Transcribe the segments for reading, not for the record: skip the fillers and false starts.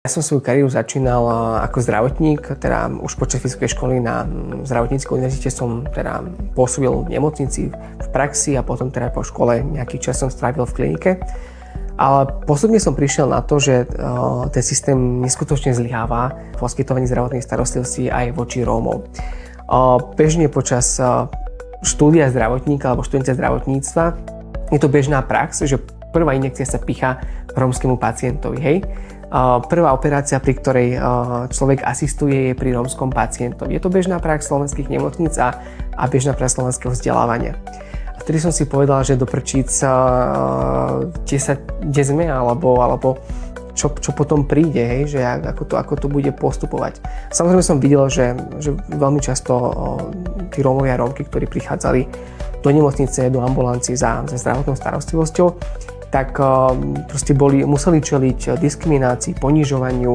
Ja som svoju kariéru začínal ako zdravotník, teda už počas vysokej školy na zdravotníckej univerzite som teda pôsobil v nemocnici, v praxi a potom teda po škole nejaký čas som strávil v klinike. Ale postupne som prišiel na to, že ten systém neskutočne zlyháva v poskytovaní zdravotnej starostlivosti aj voči Rómov. Bežne počas štúdia zdravotníka alebo študenta zdravotníctva je to bežná prax, že prvá injekcia sa pícha rómskemu pacientovi, hej. Prvá operácia, pri ktorej človek asistuje, je pri rómskom pacientovi. Je to bežná prax slovenských nemocníc a bežná prax slovenského vzdelávania. A vtedy som si povedal, že do prčíc, kde sme, alebo čo potom príde, hej, že ako to bude postupovať. Samozrejme som videl, že veľmi často tí Rómovia a Rómky, ktorí prichádzali do nemocnice, do ambulancií za zdravotnou starostlivosťou, tak proste museli čeliť diskriminácii, ponižovaniu,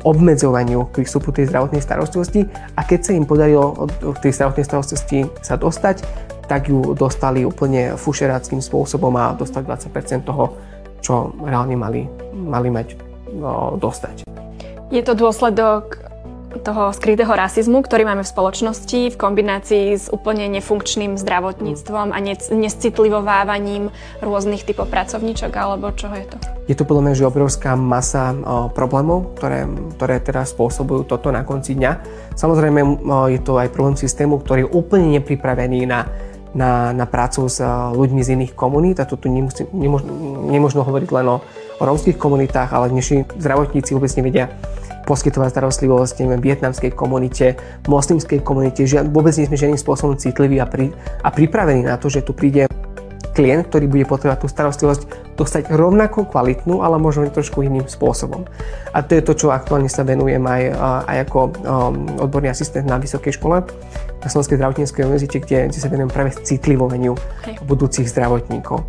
obmedzovaniu pri vstupu tej zdravotnej starostlivosti a keď sa im podarilo k tej zdravotnej starostlivosti sa dostať, tak ju dostali úplne fušeráckým spôsobom a dostali 20% toho, čo reálne mali mať dostať. Je to dôsledok toho skrytého rasizmu, ktorý máme v spoločnosti v kombinácii s úplne nefunkčným zdravotníctvom a nescitlivovávaním rôznych typov pracovníčok, alebo čo je to? Je to podľa mňa, že obrovská masa problémov, ktoré teraz spôsobujú toto na konci dňa. Samozrejme je to aj problém systému, ktorý je úplne nepripravený na prácu s ľuďmi z iných komunít a tu nemožno hovoriť len o rómskych komunitách, ale dnešní zdravotníci vôbec nevedia poskytovať starostlivosť vietnamskej komunite, moslimskej komunite. Vôbec nie sme žiadnym spôsobom citliví a pripravení na to, že tu príde klient, ktorý bude potrebovať tú starostlivosť dostať rovnako kvalitnú, ale možno trošku iným spôsobom. A to je to, čo aktuálne sa venujem aj ako odborný asistent na vysokej škole, na Slovenskej zdravotníckej univerzite, kde sa venujem práve citlivovaniu budúcich zdravotníkov.